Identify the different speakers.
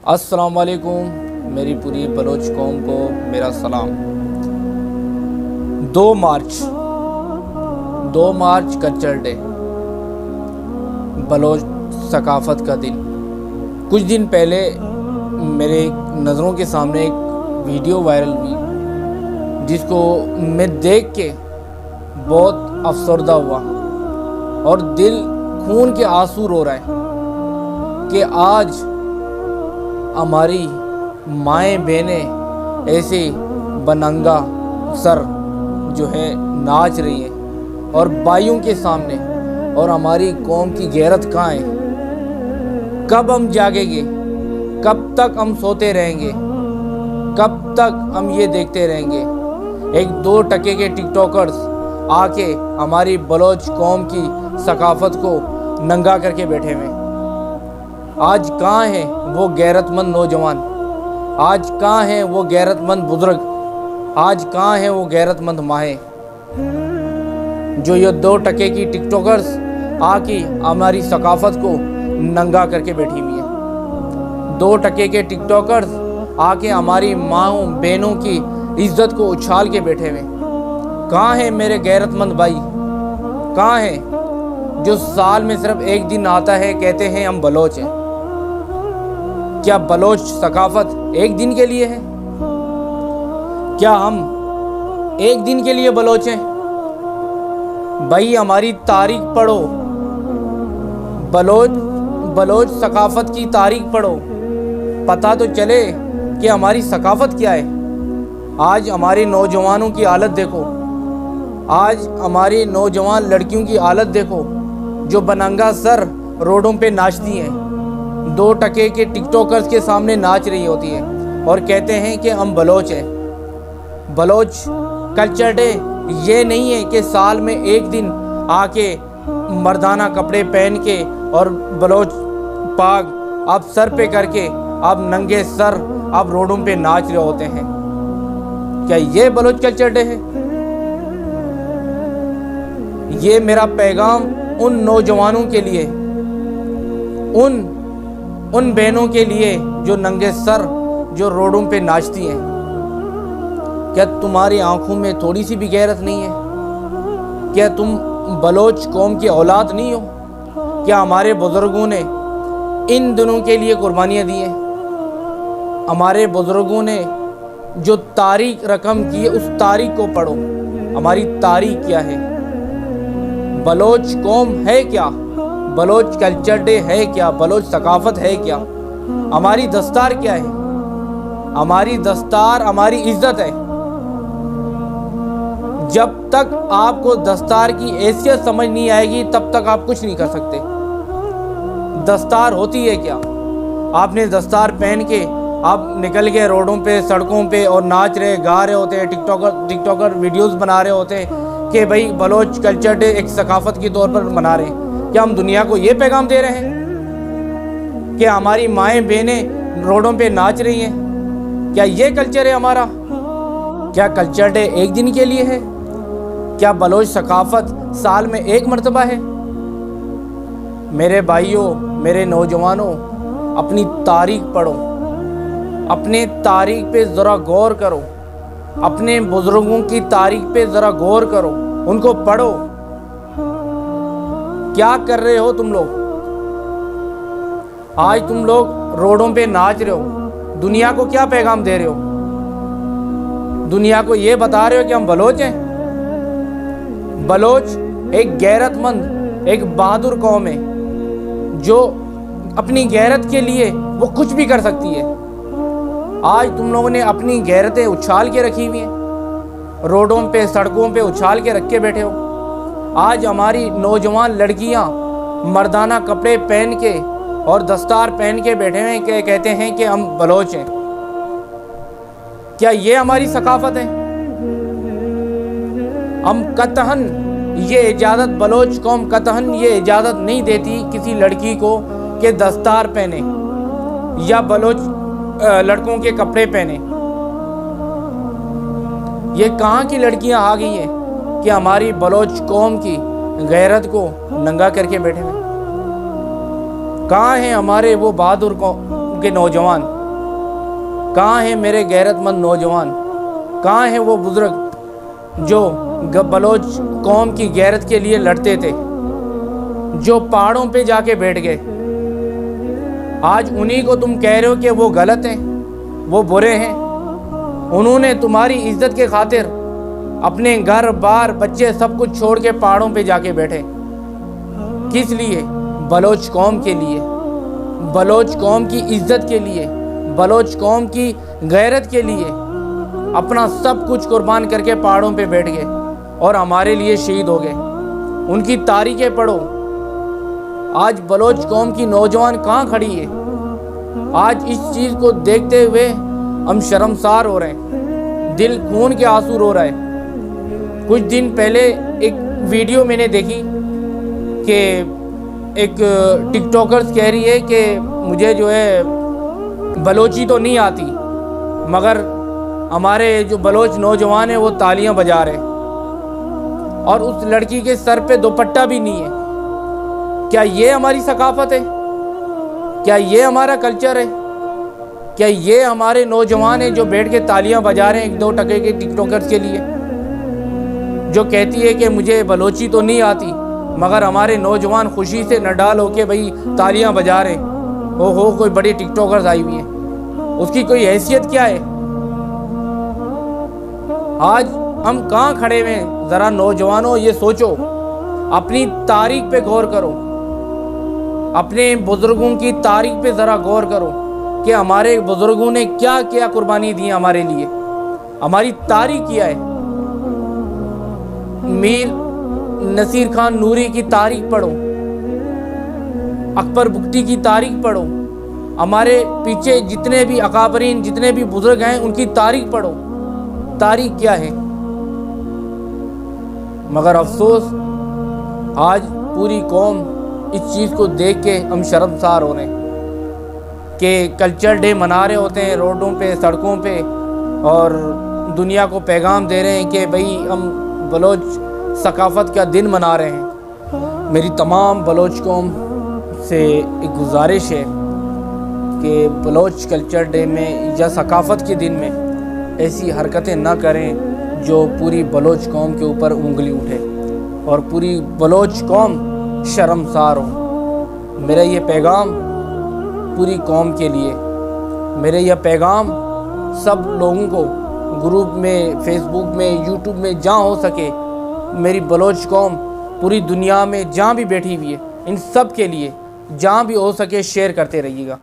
Speaker 1: السلام علیکم میری پوری بلوچ قوم کو میرا سلام۔ 2 مارچ کلچر ڈے، بلوچ ثقافت کا دن۔ کچھ دن پہلے میرے نظروں کے سامنے ایک ویڈیو وائرل ہوئی جس کو میں دیکھ کے بہت افسردہ ہوا اور دل خون کے آنسو رو رہا ہے کہ آج ہماری مائیں بہنیں ایسے بننگا سر جو ہے ناچ رہی ہیں اور بھائیوں کے سامنے، اور ہماری قوم کی غیرت کہاں ہے؟ کب ہم جاگیں گے؟ کب تک ہم سوتے رہیں گے؟ کب تک ہم یہ دیکھتے رہیں گے 1-2 ٹکے کے ٹک ٹاکرز آ کے ہماری بلوچ قوم کی ثقافت کو ننگا کر کے بیٹھے ہوئے؟ آج کہاں ہیں وہ غیرت مند نوجوان؟ آج کہاں ہیں وہ غیرت مند بزرگ؟ آج کہاں ہیں وہ غیرت مند ماہیں جو یہ 2 ٹکے کی ٹک ٹاکرز آ کے ہماری ثقافت کو ننگا کر کے بیٹھی ہوئی ہیں؟ 2 ٹکے کے ٹک ٹاکرز آ کے ہماری ماؤں بہنوں کی عزت کو اچھال کے بیٹھے ہوئے؟ کہاں ہیں میرے غیرت مند بھائی؟ کہاں ہیں جو سال میں صرف 1 دن آتا ہے، کہتے ہیں ہم بلوچ ہیں؟ کیا بلوچ ثقافت 1 دن کے لیے ہے؟ کیا ہم 1 دن کے لیے بلوچ ہیں؟ بھائی ہماری تاریخ پڑھو، بلوچ ثقافت کی تاریخ پڑھو، پتہ تو چلے کہ ہماری ثقافت کیا ہے۔ آج ہمارے نوجوانوں کی حالت دیکھو، آج ہماری نوجوان لڑکیوں کی حالت دیکھو جو بننگا سر روڈوں پہ ناچتی ہیں، 2 ٹکے کے ٹک ٹاکرز کے سامنے ناچ رہی ہوتی ہیں اور کہتے ہیں کہ ہم بلوچ ہیں۔ بلوچ کلچر ڈے یہ نہیں ہے کہ سال میں 1 دن آ کے مردانہ کپڑے پہن کے اور بلوچ پاگ آپ سر پہ کر کے آپ ننگے سر آپ روڈوں پہ ناچ رہے ہوتے ہیں۔ کیا یہ بلوچ کلچر ڈے ہے؟ یہ میرا پیغام ان نوجوانوں کے لیے، ان بہنوں کے لیے جو ننگے سر جو روڈوں پہ ناچتی ہیں۔ کیا تمہاری آنکھوں میں تھوڑی سی بھی غیرت نہیں ہے؟ کیا تم بلوچ قوم کی اولاد نہیں ہو؟ کیا ہمارے بزرگوں نے ان دنوں کے لیے قربانیاں دی ہیں؟ ہمارے بزرگوں نے جو تاریخ رقم کی ہے اس تاریخ کو پڑھو۔ ہماری تاریخ کیا ہے؟ بلوچ قوم ہے کیا؟ بلوچ کلچر ڈے ہے کیا؟ بلوچ ثقافت ہے کیا؟ ہماری دستار کیا ہے؟ ہماری دستار ہماری عزت ہے۔ جب تک آپ کو دستار کی حیثیت سمجھ نہیں آئے گی تب تک آپ کچھ نہیں کر سکتے۔ دستار ہوتی ہے کیا؟ آپ نے دستار پہن کے آپ نکل گئے روڈوں پہ، سڑکوں پہ اور ناچ رہے گا رہے ہوتے ہیں، ٹک ٹاکر ویڈیوز بنا رہے ہوتے ہیں کہ بھائی بلوچ کلچر ڈے ایک ثقافت کے طور پر منا رہے ہیں۔ کیا ہم دنیا کو یہ پیغام دے رہے ہیں کہ ہماری مائیں بہنیں روڈوں پہ ناچ رہی ہیں؟ کیا یہ کلچر ہے ہمارا؟ کیا کلچر ڈے 1 دن کے لیے ہے؟ کیا بلوچ ثقافت سال میں 1 مرتبہ ہے؟ میرے بھائیوں، میرے نوجوانوں، اپنی تاریخ پڑھو، اپنے تاریخ پہ ذرا غور کرو، اپنے بزرگوں کی تاریخ پہ ذرا غور کرو، ان کو پڑھو۔ کیا کر رہے ہو تم لوگ؟ آج تم لوگ روڈوں پہ ناچ رہے ہو، دنیا کو کیا پیغام دے رہے ہو؟ دنیا کو یہ بتا رہے ہو کہ ہم بلوچ ہیں؟ بلوچ ایک غیرت مند، ایک بہادر قوم ہے جو اپنی غیرت کے لیے وہ کچھ بھی کر سکتی ہے۔ آج تم لوگوں نے اپنی غیرتیں اچھال کے رکھی ہوئی ہیں، روڈوں پہ سڑکوں پہ اچھال کے رکھ کے بیٹھے ہو۔ آج ہماری نوجوان لڑکیاں مردانہ کپڑے پہن کے اور دستار پہن کے بیٹھے ہیں کہ کہتے ہیں کہ ہم بلوچ ہیں۔ کیا یہ ہماری ثقافت ہے؟ ہم قطعاً یہ اجازت، بلوچ قوم قطعاً یہ اجازت نہیں دیتی کسی لڑکی کو کہ دستار پہنے یا بلوچ لڑکوں کے کپڑے پہنے۔ یہ کہاں کی لڑکیاں آ گئی ہیں کہ ہماری بلوچ قوم کی غیرت کو ننگا کر کے بیٹھے ہیں؟ کہاں ہیں ہمارے وہ بہادر قوم کے نوجوان کہاں ہیں میرے غیرت مند نوجوان؟ کہاں ہیں وہ بزرگ جو بلوچ قوم کی غیرت کے لیے لڑتے تھے، جو پہاڑوں پہ جا کے بیٹھ گئے؟ آج انہی کو تم کہہ رہے ہو کہ وہ غلط ہیں، وہ برے ہیں۔ انہوں نے تمہاری عزت کے خاطر اپنے گھر بار بچے سب کچھ چھوڑ کے پہاڑوں پہ جا کے بیٹھے۔ کس لیے؟ بلوچ قوم کے لیے، بلوچ قوم کی عزت کے لیے، بلوچ قوم کی غیرت کے لیے اپنا سب کچھ قربان کر کے پہاڑوں پہ بیٹھ گئے اور ہمارے لیے شہید ہو گئے۔ ان کی تاریخیں پڑھو۔ آج بلوچ قوم کی نوجوان کہاں کھڑی ہے؟ آج اس چیز کو دیکھتے ہوئے ہم شرمسار ہو رہے ہیں، دل خون کے آنسو رو رہا ہے۔ کچھ دن پہلے ایک ویڈیو میں نے دیکھی کہ ایک ٹک ٹاکرز کہہ رہی ہے کہ مجھے جو ہے بلوچی تو نہیں آتی، مگر ہمارے جو بلوچ نوجوان ہیں وہ تالیاں بجا رہے ہیں، اور اس لڑکی کے سر پہ دوپٹہ بھی نہیں ہے۔ کیا یہ ہماری ثقافت ہے؟ کیا یہ ہمارا کلچر ہے؟ کیا یہ ہمارے نوجوان ہیں جو بیٹھ کے تالیاں بجا رہے ہیں ایک دو ٹکے کے ٹک ٹاکرز کے لیے، جو کہتی ہے کہ مجھے بلوچی تو نہیں آتی، مگر ہمارے نوجوان خوشی سے نڈال ہو کے بھئی تالیاں بجا رہے ہیں؟ ہو کوئی بڑی ٹک ٹاکرز آئی ہوئی ہیں، اس کی کوئی حیثیت کیا ہے؟ آج ہم کہاں کھڑے ہوئے ہیں؟ ذرا نوجوانوں یہ سوچو، اپنی تاریخ پہ غور کرو، اپنے بزرگوں کی تاریخ پہ ذرا غور کرو کہ ہمارے بزرگوں نے کیا کیا قربانی دی ہمارے لیے، ہماری تاریخ کیا ہے۔ میر نصیر خان نوری کی تاریخ پڑھو، اکبر بگٹی کی تاریخ پڑھو، ہمارے پیچھے جتنے بھی اکابرین جتنے بھی بزرگ ہیں ان کی تاریخ پڑھو، تاریخ کیا ہے۔ مگر افسوس آج پوری قوم اس چیز کو دیکھ کے ہم شرمسار ہو رہے ہیں کہ کلچر ڈے منا رہے ہوتے ہیں روڈوں پہ سڑکوں پہ، اور دنیا کو پیغام دے رہے ہیں کہ بھئی ہم بلوچ ثقافت کا دن منا رہے ہیں۔ میری تمام بلوچ قوم سے ایک گزارش ہے کہ بلوچ کلچر ڈے میں یا ثقافت کے دن میں ایسی حرکتیں نہ کریں جو پوری بلوچ قوم کے اوپر انگلی اٹھے اور پوری بلوچ قوم شرمسار ہو۔ میرا یہ پیغام پوری قوم کے لیے، میرے یہ پیغام سب لوگوں کو گروپ میں، فیس بک میں، یوٹیوب میں جہاں ہو سکے، میری بلوچ قوم پوری دنیا میں جہاں بھی بیٹھی ہوئی ہے ان سب کے لیے جہاں بھی ہو سکے شیئر کرتے رہیے گا۔